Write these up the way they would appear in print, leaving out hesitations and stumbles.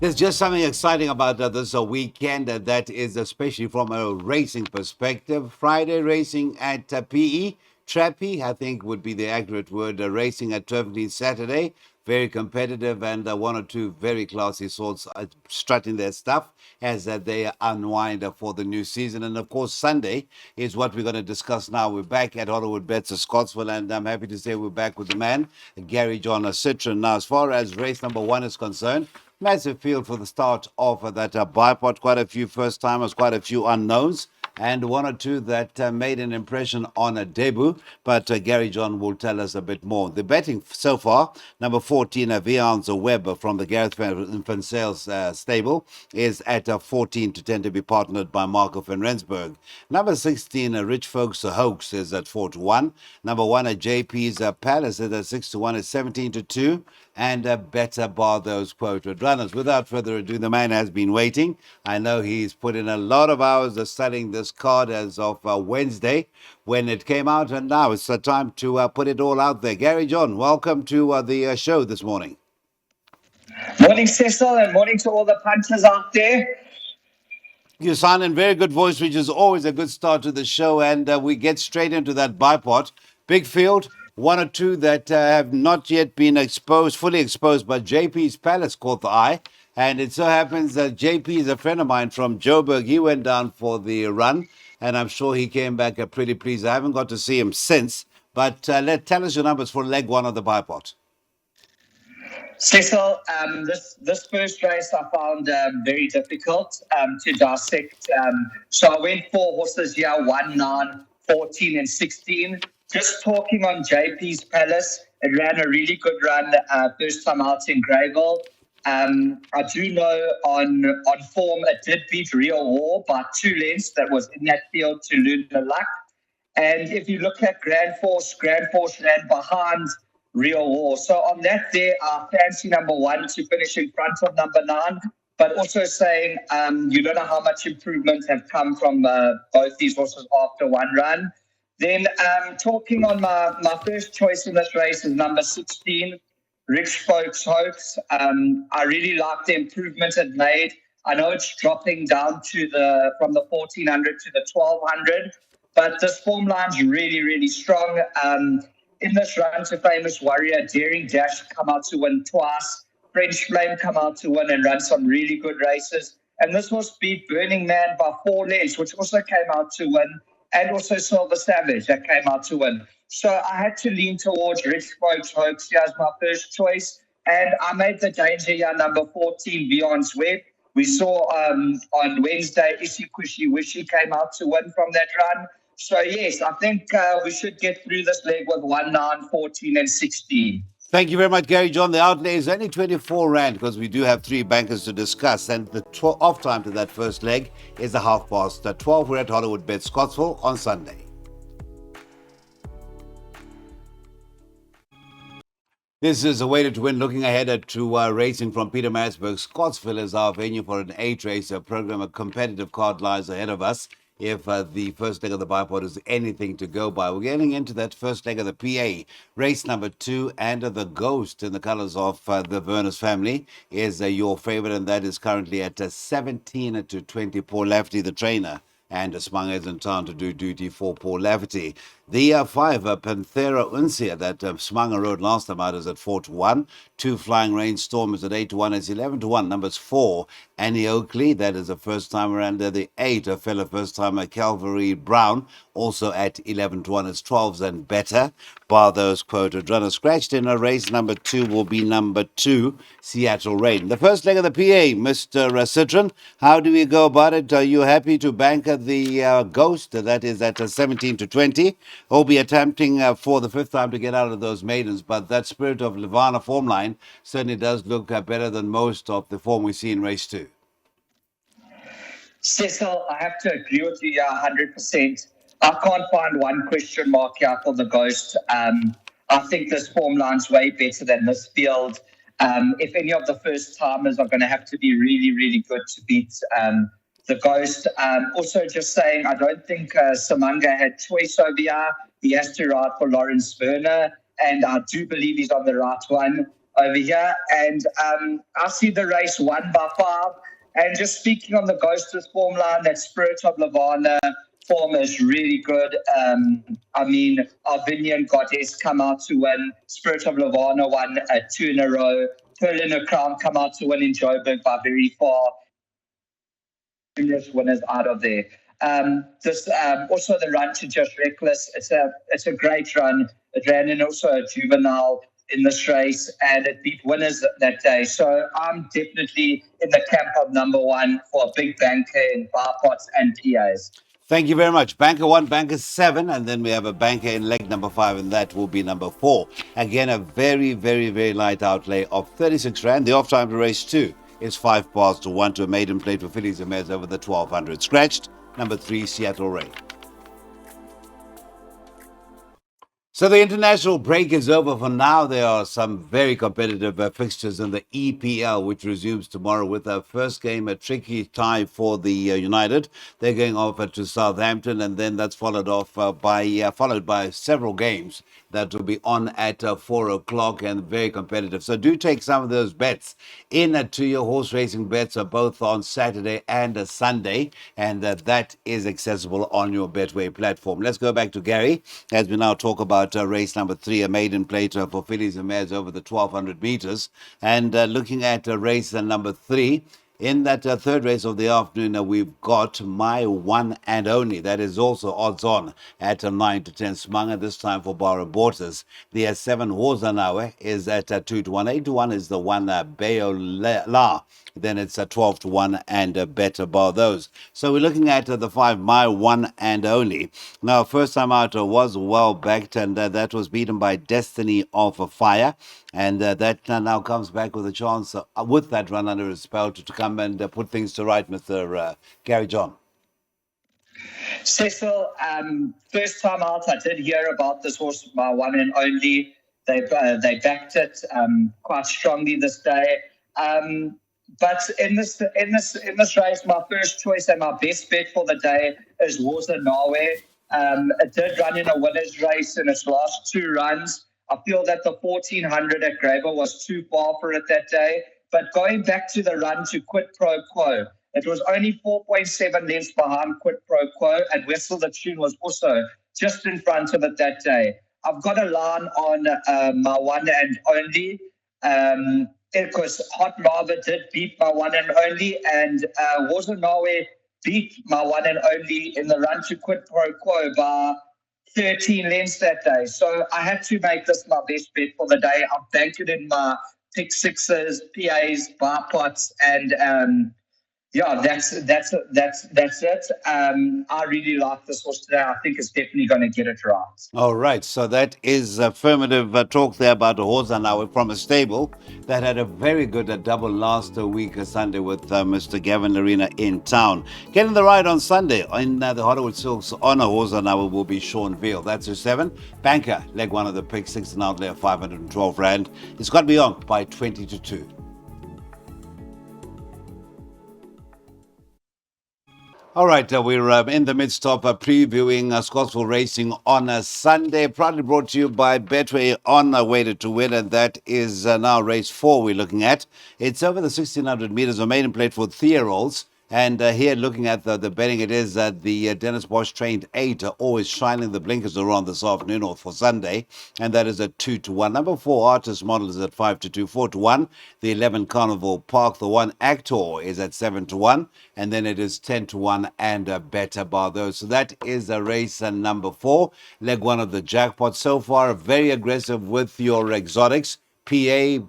There's just something exciting about this weekend, that is especially from a racing perspective. Friday racing at PE, Trappy, I think would be the accurate word, racing at Turfleet Saturday. Very competitive and one or two very classy sorts strutting their stuff as they unwind for the new season. And of course, Sunday is what we're going to discuss now. We're back at Hollywood Bets of Scottsville, and I'm happy to say we're back with the man, Gary John Citron. Now, as far as race number one is concerned, massive field for the start of that bipod. Quite a few first timers, quite a few unknowns, and one or two that made an impression on a debut. But Gary John will tell us a bit more. The betting so far, number 14, Vians Webb from the Gareth Van Sales stable, is at 14 to 10 to be partnered by Marco van Rensburg. Number 16, Rich Folks Hoax is at 4 to 1. Number 1, JP's Palace is at 6 to 1, is 17 to 2. And better bar those quoted runners. Without further ado, the man has been waiting. I know he's put in a lot of hours of studying this card as of Wednesday when it came out, and now it's the time to put it all out there. Gary John, welcome to the show this morning. Morning, Cecil, and morning to all the punters out there. You sound in very good voice, which is always a good start to the show, and we get straight into that bipod. Big field, one or two that have not yet been exposed, fully exposed, but JP's Palace caught the eye. And it so happens that JP is a friend of mine from Joburg. He went down for the run, and I'm sure he came back pretty pleased. I haven't got to see him since, but tell us your numbers for leg one of the bipod. Cecil, this first race I found very difficult to dissect. So I went for horses here, 1, 9, 14, and 16. Just talking on JP's Palace, it ran a really good run first time out in Greyville. I do know on form it did beat Real War by 2 lengths. That was in that field to Luna Luck. And if you look at Grand Force ran behind Real War. So on that there, I fancy number 1 to finish in front of number 9, but also saying you don't know how much improvement have come from both these horses after one run. Then talking on my first choice in this race is number 16, Rich Folks Hoax. I really like the improvement it made. I know it's dropping down to from the 1400 to the 1200, but this form line's really, really strong. In this run to Famous Warrior, Daring Dash come out to win twice. French Flame come out to win and run some really good races. And this was beat Burning Man by 4 lengths, which also came out to win, and also Silver Savage that came out to win. So I had to lean towards Rich Folks Hoax here as my first choice. And I made the danger here, number 14, Beyond's Web. We saw on Wednesday, Issy Cushy Wishy came out to win from that run. So, yes, I think we should get through this leg with 1, 9, 14, and 16. Thank you very much, Gary John. The outlay is only 24 Rand because we do have 3 bankers to discuss. And the off time to that first leg is a 12:30. We're at Hollywood Bet Scottsville on Sunday. This is a way to win. Looking ahead to racing from Pietermaritzburg. Scottsville is our venue for an 8-race program. A competitive card lies ahead of us. If the first leg of the bipod is anything to go by. We're getting into that first leg of the PA. Race number 2, and the Ghost in the colors of the Vernus family is your favorite, and that is currently at 17 to 20. Paul Lafferty, the trainer, and Smanga is in town to do duty for Paul Lafferty. The 5, Panthera Uncia, that Smanga rode last time out, is at 4 to 1. 2, Flying Rainstorm is at 8 to 1. It's 11 to 1. Numbers 4, Annie Oakley, that is a first timer, and the 8, a fellow first timer, Calvary Brown, also at 11 to 1. It's 12s and better, bar those quoted runners. Scratched in a race number 2 will be number 2, Seattle Rain. The first leg of the PA, Mr. Citron, how do we go about it? Are you happy to bank the Ghost? That is at 17 to 20. He'll be attempting for the 5th time to get out of those maidens, but that Spirit of Levana form line certainly does look better than most of the form we see in race 2. Cecil, I have to agree with you 100%. I can't find one question mark here for the Ghost. I think this form line's way better than this field. If any of the first timers are going to have to be really, really good to beat the Ghost. Also, just saying, I don't think Samanga had choice over here. He has to ride for Lawrence Werner, and I do believe he's on the right one. over here. And I see the race 1 by 5. And just speaking on the Ghosters form line, that Spirit of Lavana form is really good. I mean, Arvinian Goddess come out to win. Spirit of Lavana won 2 in a row. Pearl in a Crown come out to win in Joburg by very far. Winners out of there. This also the run to Just Reckless. It's a great run. It ran in also a juvenile in this race, and it beat winners that day. So I'm definitely in the camp of number 1 for a big banker in bar pots and PAs. Thank you very much. Banker 1, Banker 7, and then we have a banker in leg number 5, and that will be number 4. Again, a very, very, very light outlay of 36 Rand. The off time to race 2 is 5 past to 1 to a maiden plate for fillies and mares over the 1200. Scratched, number 3, Seattle Ray. So the international break is over for now. There are some very competitive fixtures in the EPL, which resumes tomorrow with a first game, a tricky tie for the United. They're going over to Southampton, and then that's followed by several games that will be on at 4 o'clock and very competitive. So do take some of those bets in to your horse racing bets, both on Saturday and Sunday, and that is accessible on your Betway platform. Let's go back to Gary as we now talk about race number 3, a maiden plate for fillies and mares over the 1200 meters. And looking at race number 3, in that third race of the afternoon, we've got My One and Only. That is also odds on at 9 to 10 Smanga, this time for Barra Bortas. The 7 Hozanawe is at 2 to 1. 8 to 1 is the one Beola. Then it's 12 to 1 and better bar those. So we're looking at the 5 My One and Only. Now, first time out was well backed, and that was beaten by Destiny of Fire. And that now comes back with a chance with that run under his belt to come and put things to right, Mr. Gary John. Cecil, first time out, I did hear about this horse, My One and Only. They backed it quite strongly this day. But in this race, my first choice and my best bet for the day is Waza Nawe. It did run in a winner's race in its last 2 runs. I feel that the 1400 at Graver was too far for it that day. But going back to the run to Quid Pro Quo, it was only 4.7 lengths behind Quid Pro Quo, and Wessel the Tune was also just in front of it that day. I've got a line on My One and Only. Because Hot Lava did beat My One and Only, and Wozanawe beat My One and Only in the run to Quid Pro Quo by 13 lengths that day. So I had to make this my best bet for the day. I've banked it in my pick sixes, PAs, bar pots, and yeah, that's it. I really like this horse today. I think it's definitely going to get it right. All right, so that is affirmative talk there about a horse and now from a stable that had a very good double last week Sunday with Mr. Gavin Larena in town. Getting the ride on Sunday in the Hollywood Silks on a horse and now will be Sean Veal. That's a 7. Banker, leg 1 of the pick 6 and outlay of 512 Rand. It's got to be on by 20 to 2. All right, we're in the midst of previewing Scottsville Racing on a Sunday, proudly brought to you by Betway on Weighted to Win, and that is now race 4 we're looking at. It's over the 1600 meters, a maiden plate for 3-year-olds. And here, looking at the betting, it is the Dennis Bosch trained 8, always shining the blinkers around this afternoon or for Sunday, and that is at 2 to 1. Number 4, Artist Model, is at 5 to 2, 4 to 1. The 11, Carnival Park, the 1, Actor, is at 7 to 1, and then it is 10 to 1 and better bar those. So that is the race number 4, leg 1 of the jackpot. So far, very aggressive with your exotics. PA,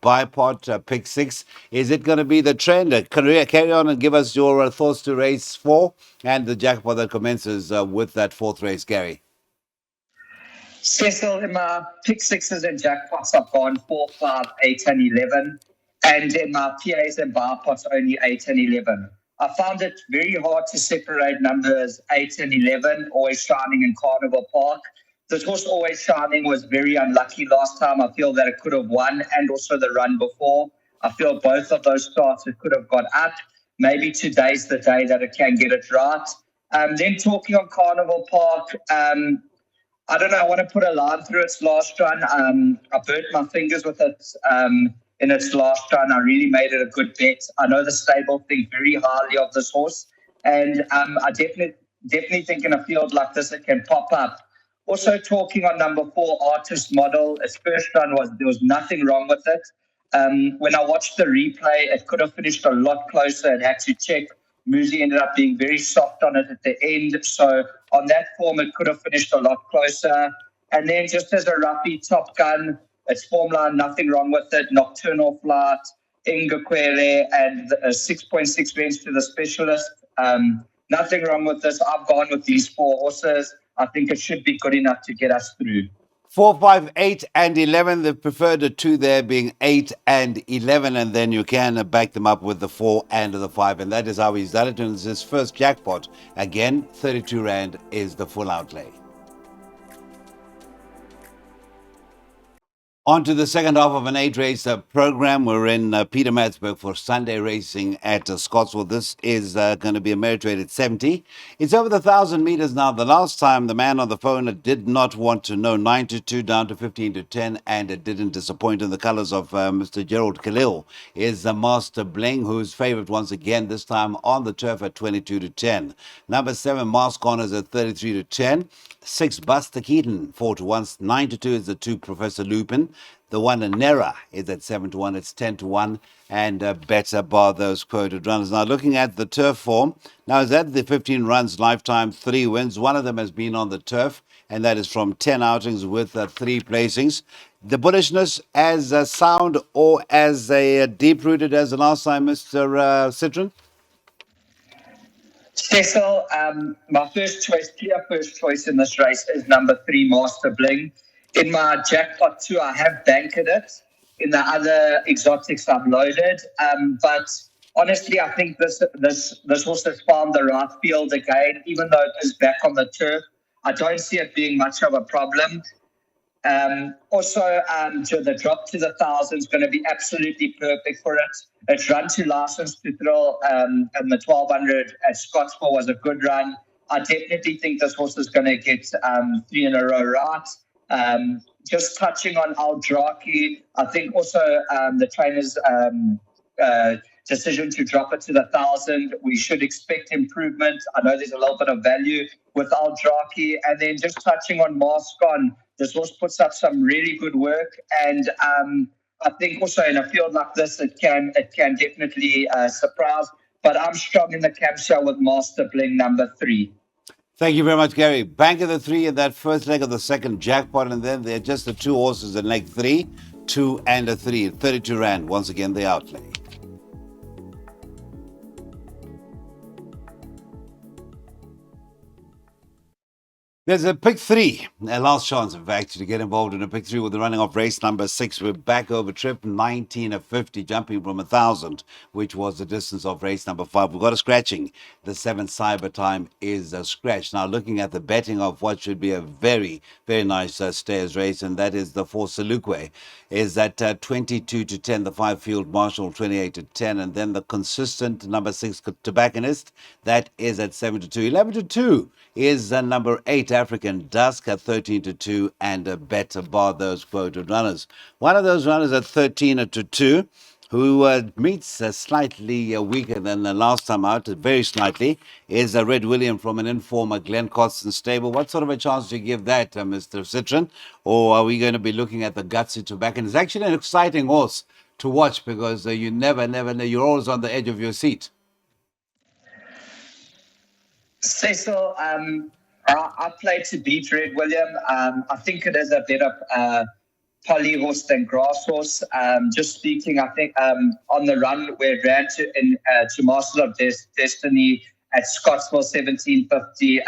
Bipod, pick 6. Is it going to be the trend? Carry on and give us your thoughts to race 4 and the jackpot that commences with that 4th race, Gary. Cecil, in my pick 6s and jackpots, I've gone 4, 5, 8, and 11. And in my PAs and Bipots, only 8 and 11. I found it very hard to separate numbers 8 and 11, always shining in Carnival Park. This horse, Always Shining, was very unlucky last time. I feel that it could have won, and also the run before. I feel both of those starts it could have got up. Maybe today's the day that it can get it right. Then talking on Carnival Park, I don't know. I want to put a line through its last run. I burnt my fingers with it in its last run. I really made it a good bet. I know the stable think very highly of this horse, and I definitely think in a field like this it can pop up. Also, talking on number 4, Artist Model. Its first run was there was nothing wrong with it. When I watched the replay, it could have finished a lot closer. It had to check. Muzi ended up being very soft on it at the end. So on that form, it could have finished a lot closer. And then just as a roughie Top Gun, its form line, nothing wrong with it. Nocturnal Flight, Ingaquere, and 6.6 range to the specialist. Nothing wrong with this. I've gone with these 4 horses. I think it should be good enough to get us through. 4, 5, 8, and 11. They've preferred the 2 there being 8 and 11, and then you can back them up with the 4 and the 5, and that is how he's done it in his first jackpot. Again, 32 Rand is the full outlay. On to the second half of an 8-race program. We're in Pietermaritzburg for Sunday racing at Scottsville. This is going to be a merit rated 70. It's over the 1,000 meters now. The last time the man on the phone did not want to know. 9-2 down to 15-10, and it didn't disappoint in the colors of Mr. Gerald Khalil. Is Master Bling, who's favorite once again, this time on the turf at 22-10. Number 7, Mask Honors at 33-10. 6, Buster Keaton, 4-1. 9-2 is the 2, Professor Lupin. The 1, Nera, is at 7-1. It's 10-1, and better bar those quoted runners. Now, looking at the turf form, now is that the 15 runs, lifetime 3 wins. One of them has been on the turf, and that is from 10 outings with 3 placings. The bullishness as sound or as deep-rooted as the last time, Mr. Citron? Cecil, my clear first choice in this race is number 3, Master Bling. In my jackpot 2, I have banked it. In the other exotics, I've loaded. But honestly, I think this horse has found the right field again, even though it is back on the turf. I don't see it being much of a problem. Also, the drop to the 1,000 is going to be absolutely perfect for it. Its run to license to thrill and the 1,200 at Scottsville was a good run. I definitely think this horse is going to get 3 in a row right. Just touching on Aldraki, I think also the trainer's decision to drop it to the 1,000, we should expect improvement. I know there's a little bit of value with Aldraki. And then just touching on Mask On, this horse puts up some really good work, and I think also in a field like this, it can definitely surprise. But I'm strong in the camshell with Master Bling number 3. Thank you very much, Gary. Bank of the 3 in that first leg of the second jackpot, and then they're just the 2 horses in leg 3, 2 and a 3. 32 Rand, once again, the outlay. There's a pick 3, a last chance, in fact, to get involved in a pick 3 with the running off race number 6. We're back over trip 19 of 50, jumping from 1,000, which was the distance of race number 5. We've got a scratching. The 7 Cyber Time is a scratch. Now, looking at the betting of what should be a very, very nice stayers race, and that is the 4 Salukwe, is at 22-10, the 5 Field Marshal 28-10, and then the consistent number 6 Tobacconist, that is at 7-2. 11-2 is number 8 African Dusk at 13-2, and a better bar those quoted runners. One of those runners at 13-2, who meets slightly weaker than the last time out, very slightly, is Red William from an informer Glen Coston stable. What sort of a chance do you give that, Mr. Citron? Or are we going to be looking at the gutsy Tobacco? It's actually an exciting horse to watch, because you never know. You're always on the edge of your seat. Cecil, I played to beat Red William. I think it is a better poly horse than grass horse. Just speaking, I think on the run where it ran to Masters of Destiny at Scottsville 1750,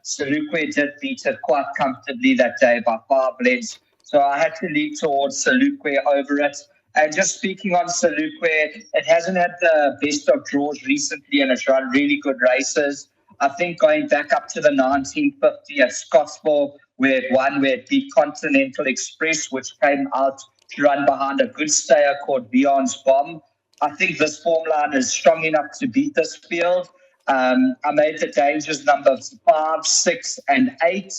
Salukwe did beat it quite comfortably that day by 5 lengths. So I had to lean towards Salukwe over it. And just speaking on Salukwe, it hasn't had the best of draws recently, and it's run really good races. I think going back up to the 1950 at Scottsville, where it beat Continental Express, which came out to run behind a good stayer called Beyond's Bomb. I think this form line is strong enough to beat this field. I made the dangers numbers 5, 6, and 8.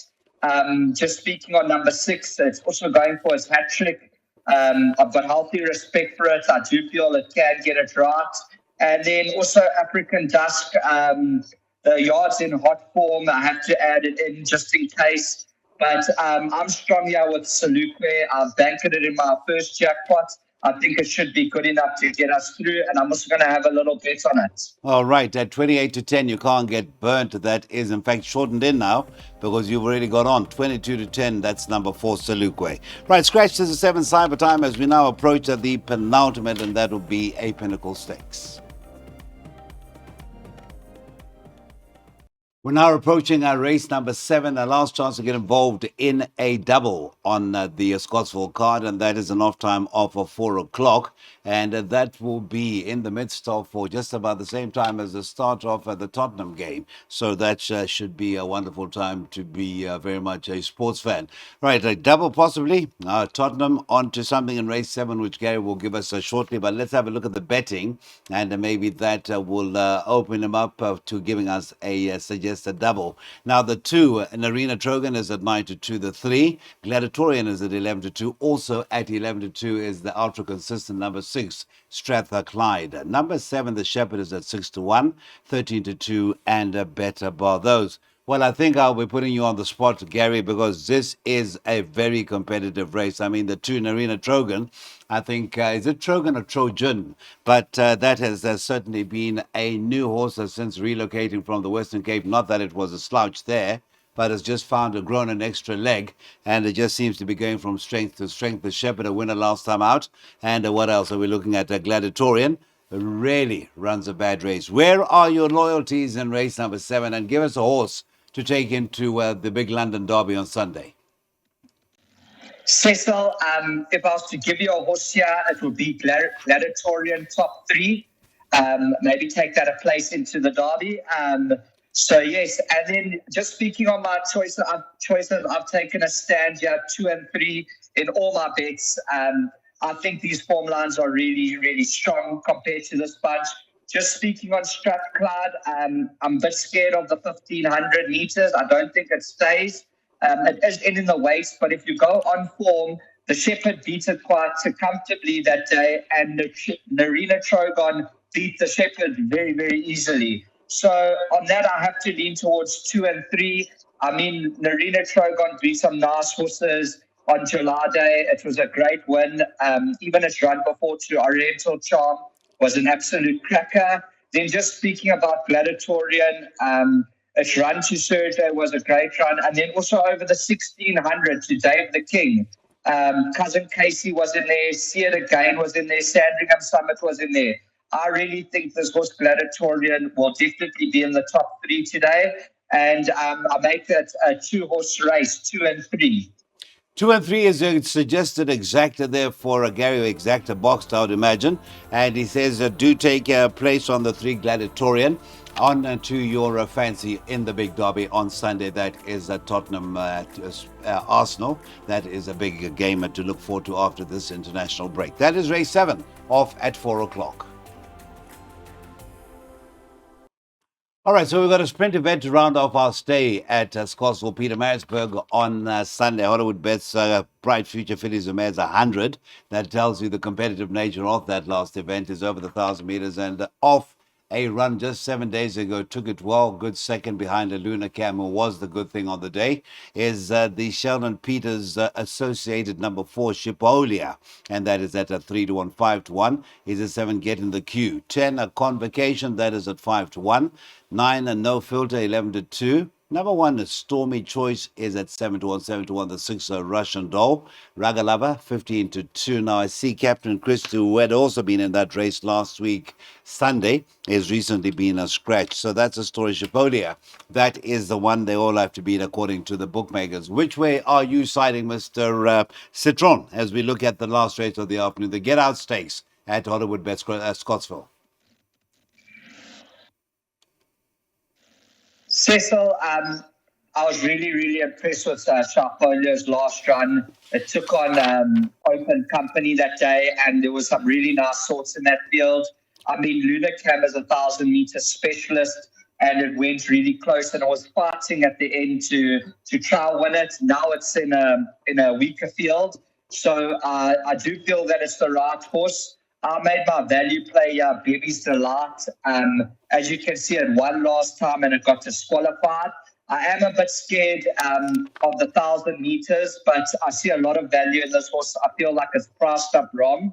Just speaking on number 6, it's also going for his hat trick. I've got healthy respect for it. I do feel it can get it right. And then also African Dusk, the yards in hot form. I have to add it in just in case. But I'm strong here with Salukwe. I've banked it in my first jackpot. I think it should be good enough to get us through, and I'm also going to have a little bet on it. All right, at 28 to 10, you can't get burnt. That is, in fact, shortened in now because you've already got on 22 to 10. That's number 4, Salukwe. Right, scratch to the 7 Cyber Time as we now approach the penultimate, and that will be a Pinnacle Stakes. We're now approaching our race number 7, our last chance to get involved in a double on the Scottsville card, and that is an off time of 4 o'clock. And that will be in the midst of, for just about the same time as the start of the Tottenham game. So that should be a wonderful time to be very much a sports fan. Right, a double possibly. Tottenham onto something in race 7, which Gary will give us shortly. But let's have a look at the betting, and maybe that will open him up to giving us a suggested double. Now, the 2, Narina Trogan is at 9 to 2. The 3, Gladiatorian is at 11 to 2. Also at 11 to 2 is the ultra consistent number 6, Strathclyde. Number 7, the Shepherd, is at 6 to 1, 13 to 2, and a better bar those. Well, I think I'll be putting you on the spot, Gary, because this is a very competitive race. I mean, the 2, Narina Trogan, I think, is it Trogan or Trojan? But that has certainly been a new horse since relocating from the Western Cape. Not that it was a slouch there, but has just grown an extra leg, and it just seems to be going from strength to strength. The Shepherd, a winner last time out. And what else are we looking at? Gladiatorian really runs a bad race. Where are your loyalties in race number 7? And give us a horse to take into the big London Derby on Sunday. Cecil, if I was to give you a horse here, it would be Gladiatorian top 3. Maybe take that a place into the Derby. So yes, and then just speaking on my choices, I've taken a stand here, 2 and 3 in all my bets. I think these form lines are really, really strong compared to this bunch. Just speaking on Strathclyde, I'm a bit scared of the 1,500 meters. I don't think it stays. It is in the weights, but if you go on form, the Shepherd beat it quite comfortably that day, and Narina Trogon beat the Shepherd very, very easily. So on that, I have to lean towards 2 and 3. I mean, Narina Trogon beat some nice horses on July Day. It was a great win. Even its run before to Oriental Charm was an absolute cracker. Then just speaking about Gladiatorian, its run to Sergio was a great run. And then also over the 1,600 to Dave the King. Cousin Casey was in there. See It Again was in there. Sandringham Summit was in there. I really think this horse Gladiatorian will definitely be in the top 3 today. And I make that a 2-horse race, 2 and 3. 2 and 3 is a suggested exacta there for Gary Exacta boxed, I would imagine. And he says, do take place on the 3 Gladiatorian. On to your fancy in the big derby on Sunday. That is Tottenham Arsenal. That is a big game to look forward to after this international break. That is race 7 off at 4 o'clock. All right, so we've got a sprint event to round off our stay at Scottsville, Pietermaritzburg on Sunday. Hollywood Bets Bright Future Fillies and Mares 100. That tells you the competitive nature of that last event is over the 1,000 meters and off a run just 7 days ago. Took it well. Good second behind a Luna Cam, who was the good thing on the day, is the Sheldon Peters associated number 4, Shipolia. And that is at a 3 to 1, 5 to 1. Is a 7, Get in the Queue. 10, a Convocation. That is at 5 to 1. 9, a No Filter, 11 to 2. Number 1, a Stormy Choice, is at 7 to 1, 7 to 1. The 6, a Russian Doll. Ragalava, 15 to 2. Now, I see Captain Chris, who had also been in that race last week, Sunday, has recently been a scratch. So that's a story, Chipolia. That is the one they all have to beat according to the bookmakers. Which way are you siding, Mr. Citron, as we look at the last race of the afternoon, the Get Out Stakes at Hollywood Bet Scottsville? Cecil, I was really, really impressed with Sharpolio's last run. It took on Open Company that day, and there was some really nice sorts in that field. I mean, Luna Cam is a 1,000-meter specialist. and it went really close, and I was fighting at the end to try and win it. Now it's in a weaker field, so I do feel that it's the right horse. I made my value play Baby's Delight. As you can see, it won last time and it got disqualified. I am a bit scared of the 1,000 meters, but I see a lot of value in this horse. I feel like it's priced up wrong.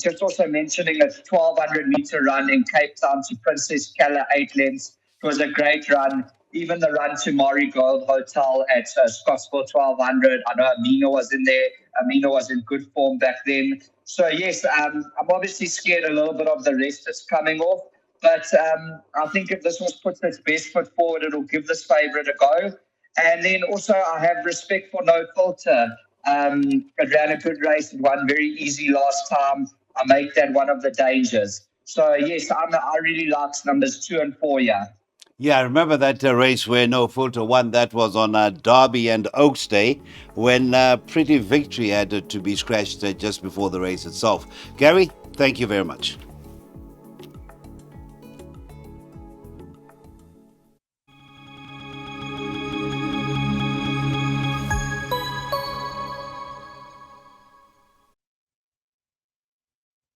Just also mentioning a 1,200 meter run in Cape Town to Princess Kala 8 lengths. It was a great run. Even the run to Marigold Hotel at Scottsville 1,200. I know Amina was in there. Amina was in good form back then. So, yes, I'm obviously scared a little bit of the rest that's coming off. But I think if this horse puts its best foot forward, it'll give this favourite a go. And then also I have respect for No Filter. It ran a good race. It won very easy last time. I make that one of the dangers. So, yes, I really like numbers 2 and 4, yeah. Yeah, I remember that race where No Filter won. That was on Derby and Oaks Day when Pretty Victory had to be scratched just before the race itself. Gary, thank you very much.